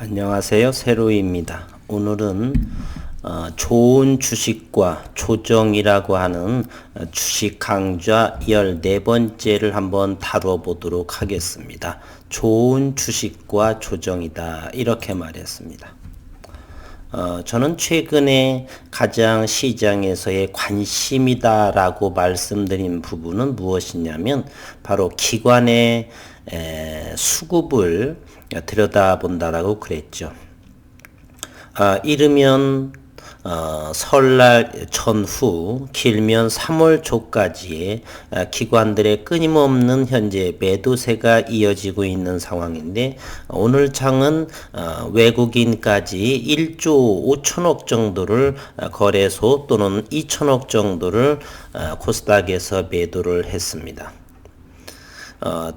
안녕하세요. 세로이입니다. 오늘은 좋은 주식과 조정이라고 하는 주식 강좌 14번째를 한번 다뤄보도록 하겠습니다. 좋은 주식과 조정이다 이렇게 말했습니다. 저는 최근에 가장 시장에서의 관심이다 라고 말씀드린 부분은 무엇이냐면 바로 기관의 수급을 들여다본다라고 그랬죠. 이르면 설날 전후, 길면 3월 초까지의 기관들의 끊임없는 현재 매도세가 이어지고 있는 상황인데, 오늘 장은 외국인까지 1조 5천억 정도를 거래소 또는 2천억 정도를 코스닥에서 매도를 했습니다.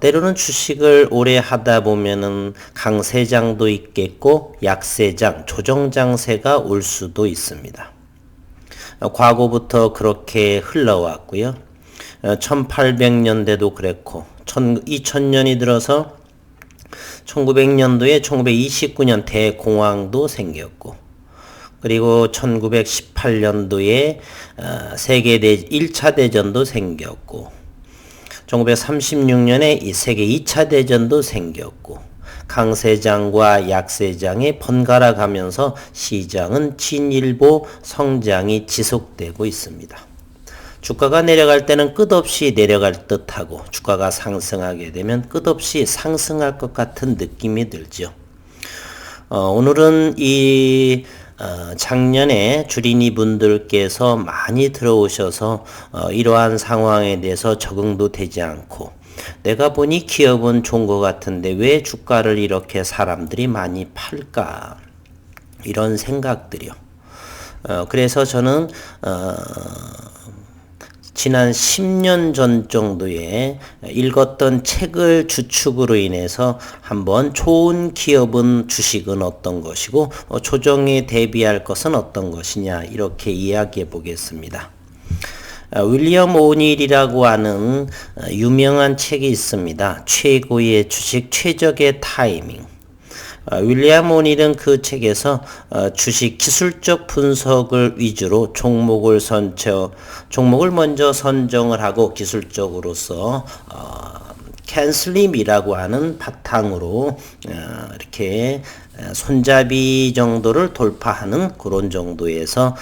때로는 주식을 오래 하다 보면은 강세장도 있겠고 약세장, 조정장세가 올 수도 있습니다. 과거부터 그렇게 흘러왔고요. 1800년대도 그랬고 2000년이 들어서 1900년도에 1929년 대공황도 생겼고, 그리고 1918년도에 세계 1차 대전도 생겼고, 1936년에 이 세계 2차 대전도 생겼고, 강세장과 약세장이 번갈아 가면서 시장은 진일보 성장이 지속되고 있습니다. 주가가 내려갈 때는 끝없이 내려갈 듯하고, 주가가 상승하게 되면 끝없이 상승할 것 같은 느낌이 들죠. 오늘은 작년에 주린이 분들께서 많이 들어오셔서 이러한 상황에 대해서 적응도 되지 않고, 내가 보니 기업은 좋은 것 같은데 왜 주가를 이렇게 사람들이 많이 팔까, 이런 생각들이요. 그래서 저는 지난 10년 전 정도에 읽었던 책을 주축으로 인해서 한번 좋은 기업은 주식은 어떤 것이고 조정에 대비할 것은 어떤 것이냐 이렇게 이야기해 보겠습니다. 윌리엄 오닐이라고 하는 유명한 책이 있습니다. 최고의 주식, 최적의 타이밍. 윌리엄 오닐은 그 책에서 주식 기술적 분석을 위주로 종목을 먼저 선정을 하고, 기술적으로서 캔슬림이라고 하는 바탕으로 이렇게 손잡이 정도를 돌파하는 그런 정도에서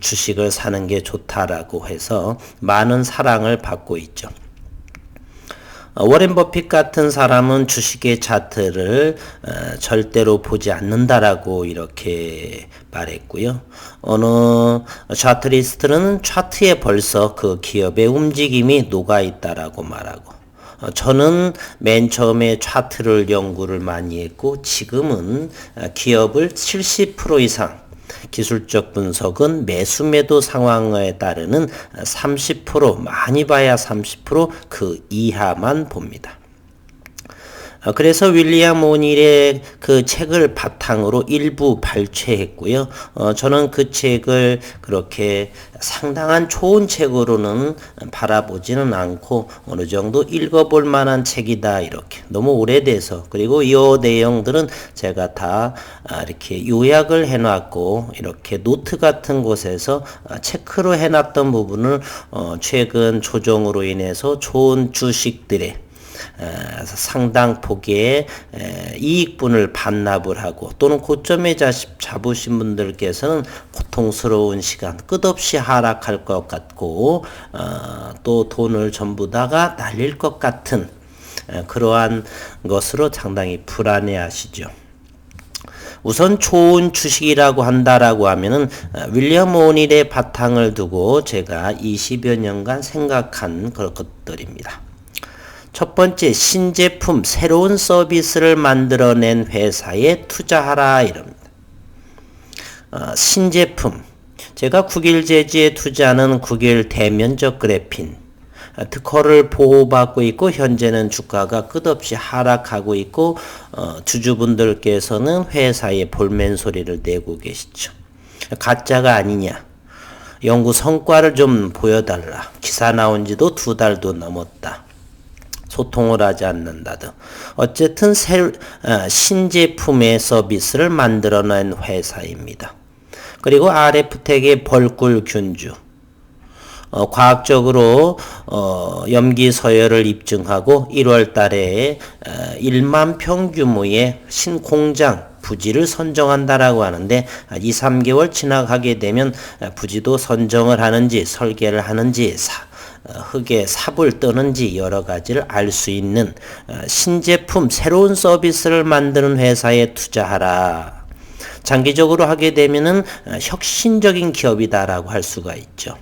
주식을 사는 게 좋다라고 해서 많은 사랑을 받고 있죠. 워렌 버핏 같은 사람은 주식의 차트를 절대로 보지 않는다라고 이렇게 말했고요. 어느 차트리스트는 차트에 벌써 그 기업의 움직임이 녹아 있다라고 말하고, 저는 맨 처음에 차트를 연구를 많이 했고, 지금은 기업을 70% 이상, 기술적 분석은 매수 매도 상황에 따르는 30%, 많이 봐야 30%, 그 이하만 봅니다. 그래서 윌리엄 오닐의 그 책을 바탕으로 일부 발췌했고요. 저는 그 책을 그렇게 상당한 좋은 책으로는 바라보지는 않고, 어느 정도 읽어볼 만한 책이다 이렇게, 너무 오래돼서, 그리고 이 내용들은 제가 다 이렇게 요약을 해놨고, 이렇게 노트 같은 곳에서 체크로 해놨던 부분을 최근 조정으로 인해서 좋은 주식들의 상당 폭의 이익분을 반납을 하고, 또는 고점에 잡으신 분들께서는 고통스러운 시간, 끝없이 하락할 것 같고 또 돈을 전부 다가 날릴 것 같은 그러한 것으로 상당히 불안해 하시죠. 우선 좋은 주식이라고 한다라고 하면은 윌리엄 오닐의 바탕을 두고 제가 20여 년간 생각한 그런 것들입니다. 첫 번째, 신제품, 새로운 서비스를 만들어낸 회사에 투자하라 이럽니다. 신제품, 제가 국일 재지에 투자하는 국일 대면적 그래핀, 특허를 보호받고 있고 현재는 주가가 끝없이 하락하고 있고, 주주분들께서는 회사에 볼멘 소리를 내고 계시죠. 가짜가 아니냐, 연구 성과를 좀 보여달라, 기사 나온 지도 2달도 넘었다, 소통을 하지 않는다든 어쨌든 신제품의 서비스를 만들어낸 회사입니다. 그리고 RF텍의 벌꿀균주 과학적으로 염기 서열을 입증하고 1월 달에 1만 평 규모의 신공장 부지를 선정한다라고 하는데 2, 3개월 지나가게 되면 부지도 선정을 하는지 설계를 하는지 흙에 삽을 뜨는지 여러 가지를 알 수 있는 신제품 새로운 서비스를 만드는 회사에 투자하라. 장기적으로 하게 되면은 혁신적인 기업이다라고 할 수가 있죠.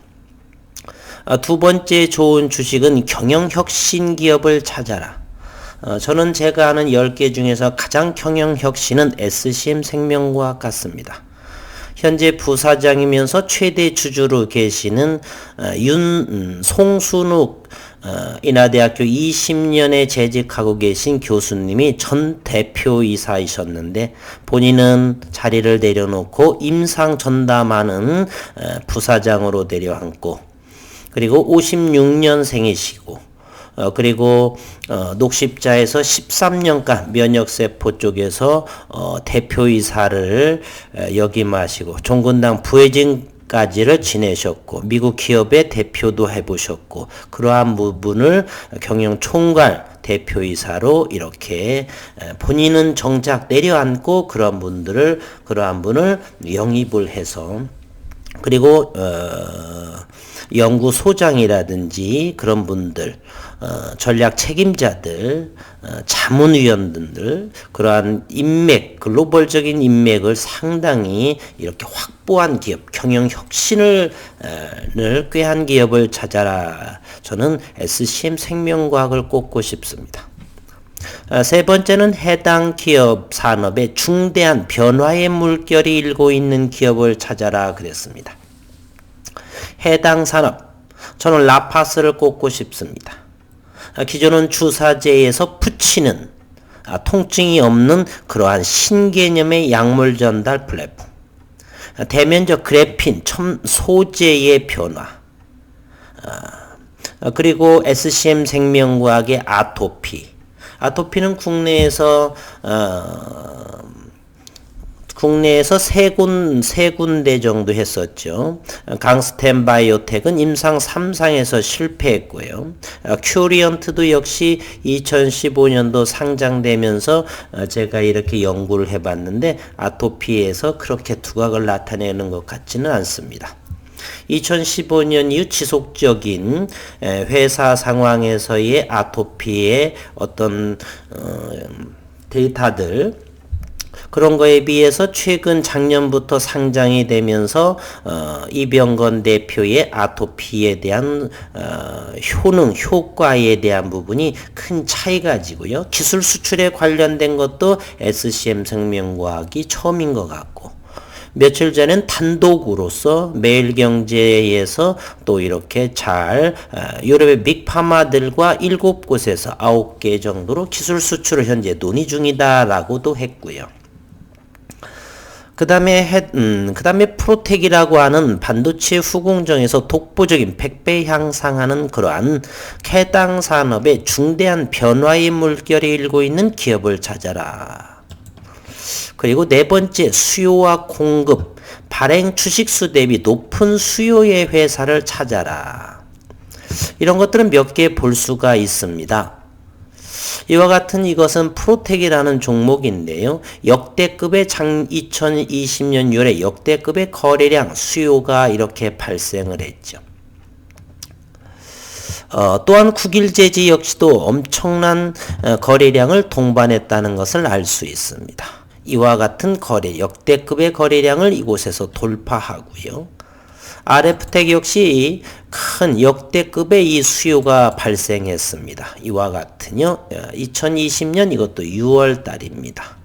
두 번째 좋은 주식은 경영혁신 기업을 찾아라. 저는 제가 아는 10개 중에서 가장 경영혁신은 SCM생명과학 같습니다. 현재 부사장이면서 최대 주주로 계시는 송순욱 인하대학교 20년에 재직하고 계신 교수님이 전 대표이사이셨는데 본인은 자리를 내려놓고 임상 전담하는 부사장으로 내려앉고 그리고 56년생이시고 그리고 녹십자에서 13년간 면역세포 쪽에서 대표이사를 역임하시고 종군당 부회장까지를 지내셨고 미국 기업의 대표도 해보셨고 그러한 부분을 경영총괄 대표이사로 이렇게 본인은 정작 내려앉고 그러한 분을 영입을 해서 그리고 연구소장이라든지 그런 분들, 전략 책임자들, 자문위원들, 그러한 인맥, 글로벌적인 인맥을 상당히 이렇게 확보한 기업, 경영혁신을 꾀한 기업을 찾아라. 저는 SCM생명과학을 꼽고 싶습니다. 세 번째는 해당 기업 산업에 중대한 변화의 물결이 일고 있는 기업을 찾아라 그랬습니다. 해당 산업, 저는 라파스를 꼽고 싶습니다. 기존은 주사제에서 붙이는 통증이 없는 그러한 신개념의 약물 전달 플랫폼, 대면적 그래핀 소재의 변화, 그리고 SCM생명과학의 아토피는 국내에서 세 군데 정도 했었죠. 강스텐 바이오텍은 임상 3상에서 실패했고요. 큐리언트도 역시 2015년도 상장되면서 제가 이렇게 연구를 해봤는데 아토피에서 그렇게 두각을 나타내는 것 같지는 않습니다. 2015년 이후 지속적인 회사 상황에서의 아토피의 어떤 데이터들 그런 거에 비해서 최근 작년부터 상장이 되면서 이병건 대표의 아토피에 대한 효과에 대한 부분이 큰 차이가 지고요. 기술 수출에 관련된 것도 SCM생명과학이 처음인 것 같고 며칠 전엔 단독으로서 매일경제에서 또 이렇게 잘 유럽의 빅파마들과 7곳에서 9개 정도로 기술 수출을 현재 논의 중이다라고도 했고요. 그 다음에 프로텍이라고 하는 반도체 후공정에서 독보적인 100배 향상하는 그러한 해당 산업에 중대한 변화의 물결이 일고 있는 기업을 찾아라. 그리고 네 번째, 수요와 공급, 발행 주식수 대비 높은 수요의 회사를 찾아라. 이런 것들은 몇 개 볼 수가 있습니다. 이와 같은 이것은 프로텍이라는 종목인데요. 역대급의 2020년 6월에 역대급의 거래량, 수요가 이렇게 발생을 했죠. 또한 국일제지 역시도 엄청난 거래량을 동반했다는 것을 알 수 있습니다. 이와 같은 역대급의 거래량을 이곳에서 돌파하고요. RF텍 역시 큰 역대급의 이 수요가 발생했습니다. 이와 같은요. 2020년 이것도 6월 달입니다.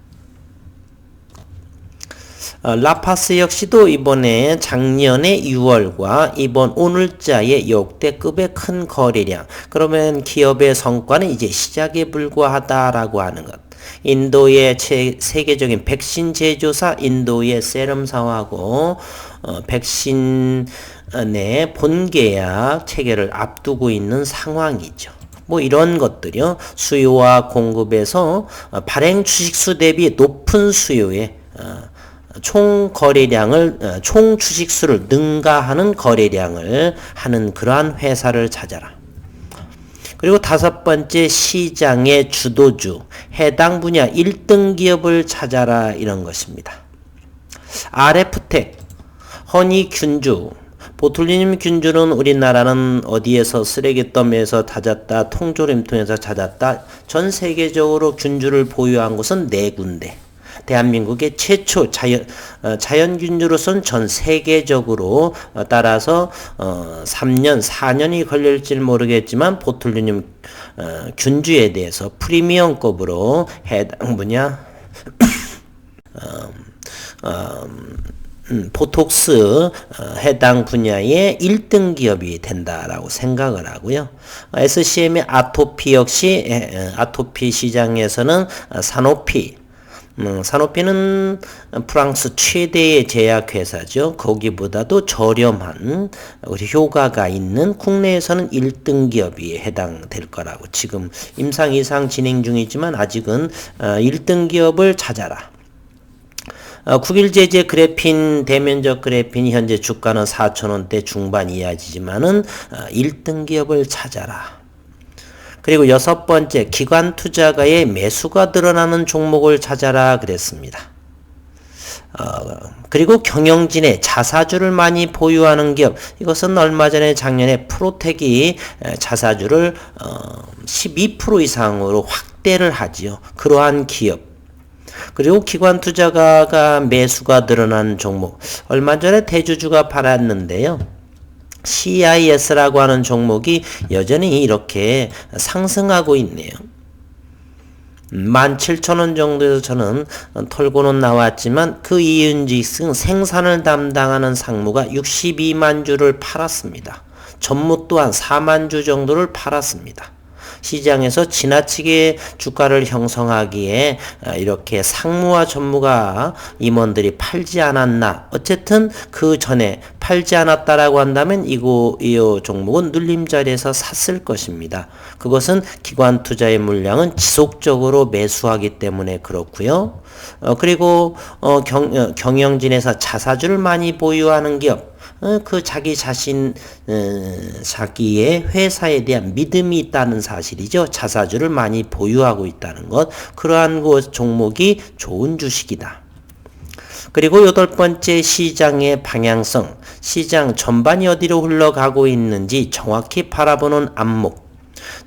라파스 역시도 이번에 작년에 6월과 이번 오늘자의 역대급의 큰 거래량. 그러면 기업의 성과는 이제 시작에 불과하다라고 하는 것. 인도의 세계적인 백신 제조사 인도의 세럼사하고 백신의 본계약 체결을 앞두고 있는 상황이죠. 뭐 이런 것들이요. 수요와 공급에서 발행 주식수 대비 높은 수요에 총 거래량을 총 주식수를 능가하는 거래량을 하는 그러한 회사를 찾아라. 그리고 다섯 번째, 시장의 주도주, 해당 분야 1등 기업을 찾아라, 이런 것입니다. RF텍, 허니균주, 보툴리늄 균주는 우리나라는 어디에서 쓰레기더미에서 찾았다, 통조림통에서 찾았다, 전 세계적으로 균주를 보유한 곳은 4군데. 대한민국의 최초 자연균주로서는 전 세계적으로 따라서 3년, 4년이 걸릴지 모르겠지만 보툴리늄 균주에 대해서 프리미엄급으로 해당 분야 포톡스 해당 분야의 1등 기업이 된다라고 생각을 하고요. SCM의 아토피 역시 아토피 시장에서는 사노피, 사노피는 프랑스 최대의 제약회사죠. 거기보다도 저렴한 효과가 있는 국내에서는 1등 기업이 해당될 거라고, 지금 임상 이상 진행 중이지만 아직은 1등 기업을 찾아라. 국일제재 그래핀, 대면적 그래핀이 현재 주가는 4,000원대 중반 이하지만은 1등 기업을 찾아라. 그리고 여섯 번째, 기관 투자가의 매수가 드러나는 종목을 찾아라 그랬습니다. 그리고 경영진의 자사주를 많이 보유하는 기업, 이것은 얼마 전에 작년에 프로텍이 자사주를 12% 이상으로 확대를 하지요. 그러한 기업. 그리고 기관 투자가가 매수가 드러난 종목, 얼마 전에 대주주가 팔았는데요. CIS라고 하는 종목이 여전히 이렇게 상승하고 있네요. 17,000원 정도에서 저는 털고는 나왔지만 그 이윤직승 생산을 담당하는 상무가 62만 주를 팔았습니다. 전무 또한 4만 주 정도를 팔았습니다. 시장에서 지나치게 주가를 형성하기에 이렇게 상무와 전무가 임원들이 팔지 않았나. 어쨌든 그 전에 팔지 않았다라고 한다면 이 종목은 눌림자리에서 샀을 것입니다. 그것은 기관 투자의 물량은 지속적으로 매수하기 때문에 그렇고요. 그리고 경영진에서 자사주를 많이 보유하는 기업, 그 자기의 회사에 대한 믿음이 있다는 사실이죠. 자사주를 많이 보유하고 있다는 것, 그러한 종목이 좋은 주식이다. 그리고 여덟 번째, 시장의 방향성, 시장 전반이 어디로 흘러가고 있는지 정확히 바라보는 안목.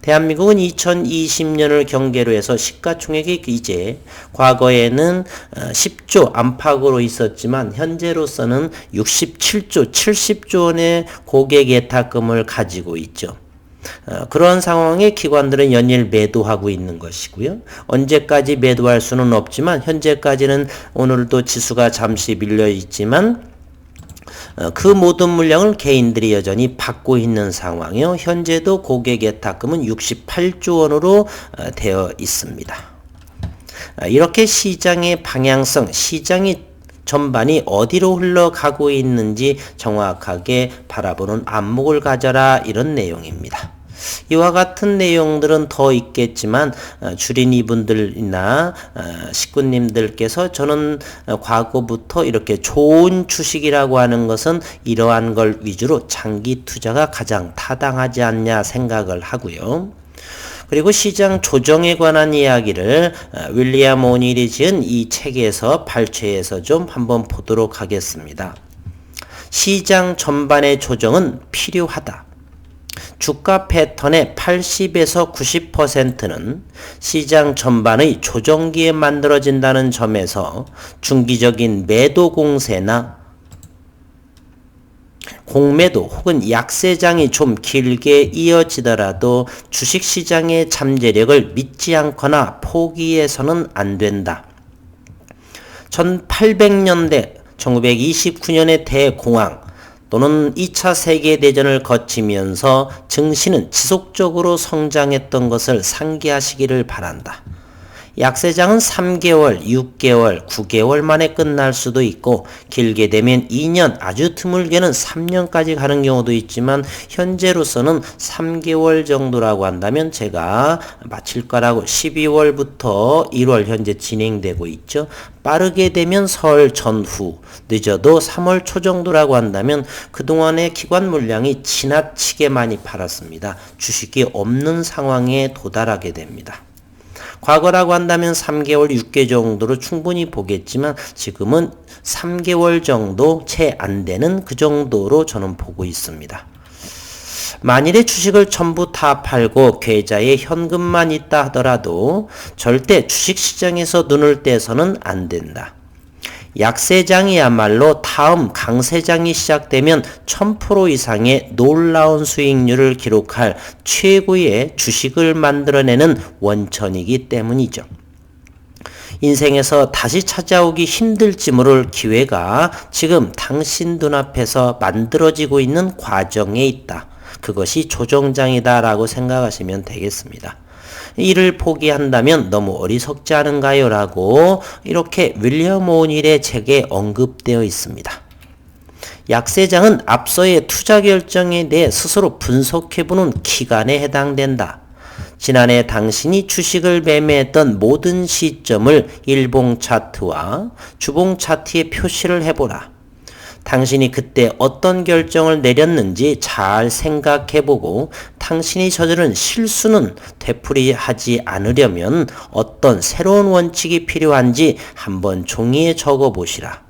대한민국은 2020년을 경계로 해서 시가총액이 이제 과거에는 10조 안팎으로 있었지만 현재로서는 67조, 70조 원의 고객 예탁금을 가지고 있죠. 그런 상황에 기관들은 연일 매도하고 있는 것이고요. 언제까지 매도할 수는 없지만 현재까지는 오늘도 지수가 잠시 밀려 있지만 그 모든 물량을 개인들이 여전히 받고 있는 상황이요. 현재도 고객 예탁금은 68조 원으로 되어 있습니다. 이렇게 시장의 방향성, 시장이 전반이 어디로 흘러가고 있는지 정확하게 바라보는 안목을 가져라, 이런 내용입니다. 이와 같은 내용들은 더 있겠지만 주린이분들이나 식구님들께서 저는 과거부터 이렇게 좋은 주식이라고 하는 것은 이러한 걸 위주로 장기 투자가 가장 타당하지 않냐 생각을 하고요. 그리고 시장 조정에 관한 이야기를 윌리엄 오닐이 지은 이 책에서 발췌해서 좀 한번 보도록 하겠습니다. 시장 전반의 조정은 필요하다. 주가 패턴의 80에서 90%는 시장 전반의 조정기에 만들어진다는 점에서 중기적인 매도 공세나 공매도 혹은 약세장이 좀 길게 이어지더라도 주식시장의 잠재력을 믿지 않거나 포기해서는 안 된다. 1800년대, 1929년의 대공황 또는 2차 세계대전을 거치면서 증시는 지속적으로 성장했던 것을 상기하시기를 바란다. 약세장은 3개월, 6개월, 9개월 만에 끝날 수도 있고 길게 되면 2년, 아주 드물게는 3년까지 가는 경우도 있지만 현재로서는 3개월 정도라고 한다면 제가 마칠 거라고 12월부터 1월 현재 진행되고 있죠. 빠르게 되면 설 전후, 늦어도 3월 초 정도라고 한다면 그동안의 기관 물량이 지나치게 많이 팔았습니다. 주식이 없는 상황에 도달하게 됩니다. 과거라고 한다면 3개월, 6개월 정도로 충분히 보겠지만 지금은 3개월 정도 채 안 되는 그 정도로 저는 보고 있습니다. 만일에 주식을 전부 다 팔고 계좌에 현금만 있다 하더라도 절대 주식시장에서 눈을 떼서는 안 된다. 약세장이야말로 다음 강세장이 시작되면 1000% 이상의 놀라운 수익률을 기록할 최고의 주식을 만들어내는 원천이기 때문이죠. 인생에서 다시 찾아오기 힘들지 모를 기회가 지금 당신 눈앞에서 만들어지고 있는 과정에 있다. 그것이 조정장이다 라고 생각하시면 되겠습니다. 이를 포기한다면 너무 어리석지 않은가요? 라고 이렇게 윌리엄 오닐의 책에 언급되어 있습니다. 약세장은 앞서의 투자 결정에 대해 스스로 분석해보는 기간에 해당된다. 지난해 당신이 주식을 매매했던 모든 시점을 일봉 차트와 주봉 차트에 표시를 해보라. 당신이 그때 어떤 결정을 내렸는지 잘 생각해보고 당신이 저지른 실수는 되풀이하지 않으려면 어떤 새로운 원칙이 필요한지 한번 종이에 적어보시라.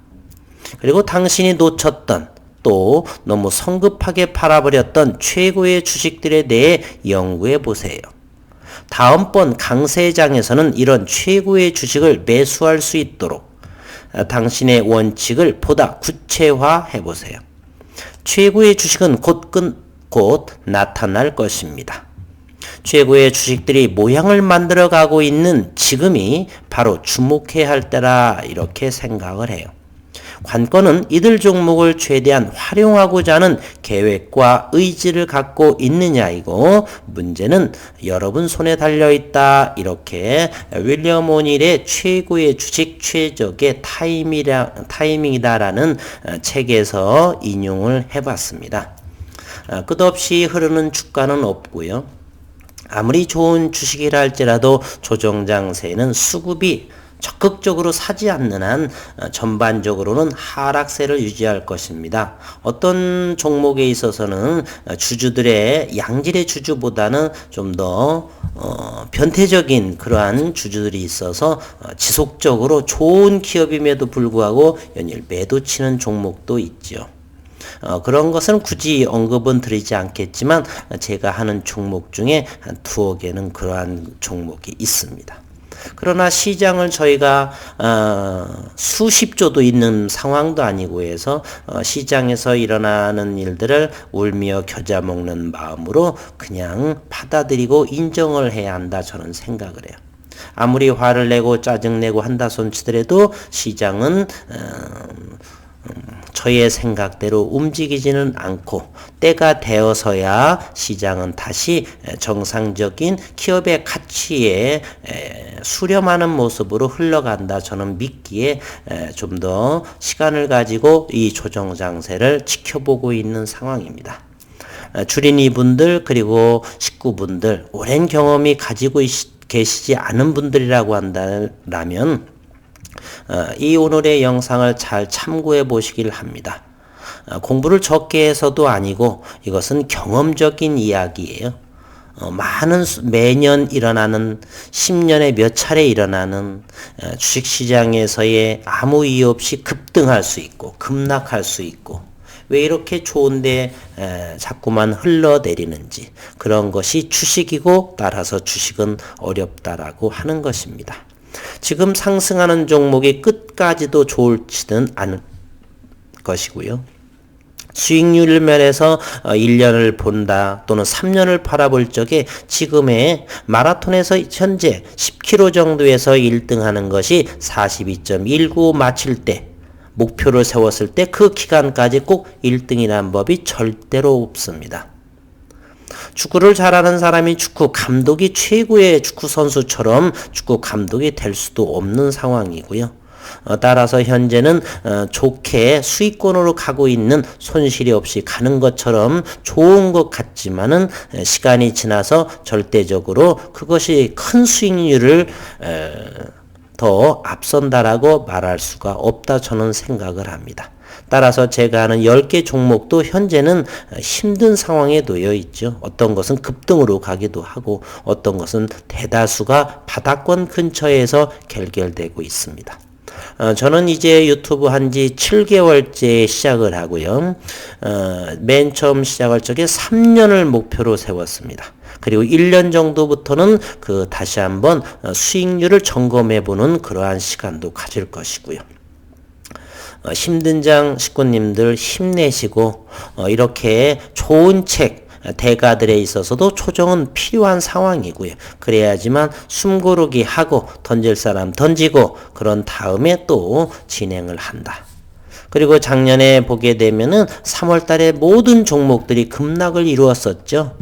그리고 당신이 놓쳤던 또 너무 성급하게 팔아버렸던 최고의 주식들에 대해 연구해보세요. 다음번 강세장에서는 이런 최고의 주식을 매수할 수 있도록 당신의 원칙을 보다 구체화해 보세요. 최고의 주식은 곧 나타날 것입니다. 최고의 주식들이 모양을 만들어 가고 있는 지금이 바로 주목해야 할 때라 이렇게 생각을 해요. 관건은 이들 종목을 최대한 활용하고자 하는 계획과 의지를 갖고 있느냐이고 문제는 여러분 손에 달려있다. 이렇게 윌리엄 오닐의 최고의 주식 최적의 타이밍이다라는 책에서 인용을 해봤습니다. 끝없이 흐르는 주가는 없고요. 아무리 좋은 주식이라 할지라도 조정장세는 수급이 적극적으로 사지 않는 한 전반적으로는 하락세를 유지할 것입니다. 어떤 종목에 있어서는 주주들의 양질의 주주보다는 좀 더 변태적인 그러한 주주들이 있어서 지속적으로 좋은 기업임에도 불구하고 연일 매도 치는 종목도 있죠. 그런 것은 굳이 언급은 드리지 않겠지만 제가 하는 종목 중에 한 두어 개는 그러한 종목이 있습니다. 그러나 시장을 저희가 수십조도 있는 상황도 아니고 해서 시장에서 일어나는 일들을 울며 겨자 먹는 마음으로 그냥 받아들이고 인정을 해야 한다 저는 생각을 해요. 아무리 화를 내고 짜증내고 한다 손치더라도 시장은 저의 생각대로 움직이지는 않고 때가 되어서야 시장은 다시 정상적인 기업의 가치에 수렴하는 모습으로 흘러간다. 저는 믿기에 좀 더 시간을 가지고 이 조정장세를 지켜보고 있는 상황입니다. 주린이분들 그리고 식구분들 오랜 경험이 가지고 계시지 않은 분들이라고 한다면 이 오늘의 영상을 잘 참고해 보시길 합니다. 공부를 적게 해서도 아니고 이것은 경험적인 이야기예요. 매년 일어나는 10년에 몇 차례 일어나는 주식시장에서의 아무 이유 없이 급등할 수 있고 급락할 수 있고 왜 이렇게 좋은데 자꾸만 흘러내리는지 그런 것이 주식이고 따라서 주식은 어렵다라고 하는 것입니다. 지금 상승하는 종목이 끝까지도 좋지는 않을 것이고요. 수익률 면에서 1년을 본다 또는 3년을 바라볼 적에 지금의 마라톤에서 현재 10km 정도에서 1등하는 것이 42.19 마칠 때 목표를 세웠을 때 그 기간까지 꼭 1등이라는 법이 절대로 없습니다. 축구를 잘하는 사람이 축구 감독이 최고의 축구 선수처럼 축구 감독이 될 수도 없는 상황이고요. 따라서 현재는 좋게 수익권으로 가고 있는 손실이 없이 가는 것처럼 좋은 것 같지만은 시간이 지나서 절대적으로 그것이 큰 수익률을 더 앞선다라고 말할 수가 없다 저는 생각을 합니다. 따라서 제가 하는 10개 종목도 현재는 힘든 상황에 놓여 있죠. 어떤 것은 급등으로 가기도 하고 어떤 것은 대다수가 바닥권 근처에서 결결되고 있습니다. 저는 이제 유튜브 한지 7개월째 시작을 하고요. 맨 처음 시작할 적에 3년을 목표로 세웠습니다. 그리고 1년 정도부터는 다시 한번 수익률을 점검해보는 그러한 시간도 가질 것이고요. 힘든 장 식구님들 힘내시고 이렇게 좋은 책 대가들에 있어서도 조정은 필요한 상황이고요. 그래야지만 숨고르기 하고 던질 사람 던지고 그런 다음에 또 진행을 한다. 그리고 작년에 보게 되면은 3월 달에 모든 종목들이 급락을 이루었었죠.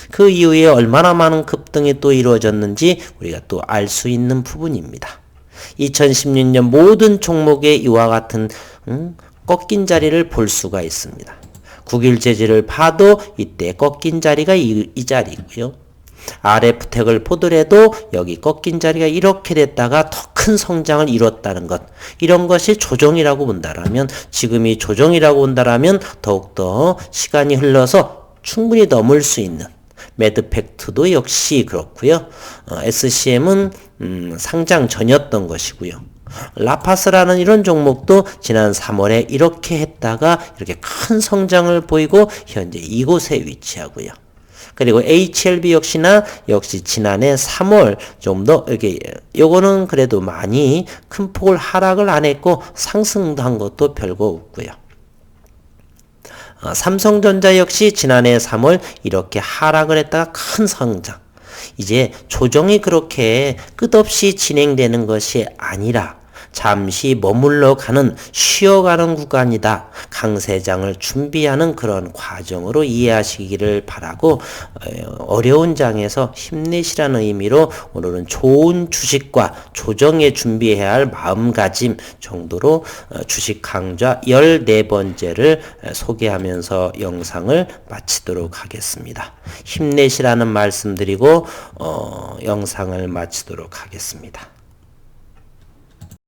그 이후에 얼마나 많은 급등이 또 이루어졌는지 우리가 또 알 수 있는 부분입니다. 2016년 모든 종목의 이와 같은 꺾인 자리를 볼 수가 있습니다. 9일 재질을 봐도 이때 꺾인 자리가 이 자리고요. RF택을 보더라도 여기 꺾인 자리가 이렇게 됐다가 더 큰 성장을 이뤘다는 것. 이런 것이 조정이라고 본다라면 지금이 조정이라고 본다라면 더욱더 시간이 흘러서 충분히 넘을 수 있는 매드팩트도 역시 그렇고요. SCM은 상장 전이었던 것이고요. 라파스라는 이런 종목도 지난 3월에 이렇게 했다가 이렇게 큰 성장을 보이고 현재 이곳에 위치하고요. 그리고 HLB 역시 지난해 3월 좀 더 이렇게 요거는 그래도 많이 큰 폭을 하락을 안 했고 상승도 한 것도 별거 없고요. 삼성전자 역시 지난해 3월 이렇게 하락을 했다가 큰 성장. 이제 조정이 그렇게 끝없이 진행되는 것이 아니라 잠시 머물러 가는 쉬어가는 구간이다. 강세장을 준비하는 그런 과정으로 이해하시기를 바라고 어려운 장에서 힘내시라는 의미로 오늘은 좋은 주식과 조정에 준비해야 할 마음가짐 정도로 주식 강좌 14번째를 소개하면서 영상을 마치도록 하겠습니다. 힘내시라는 말씀 드리고 영상을 마치도록 하겠습니다.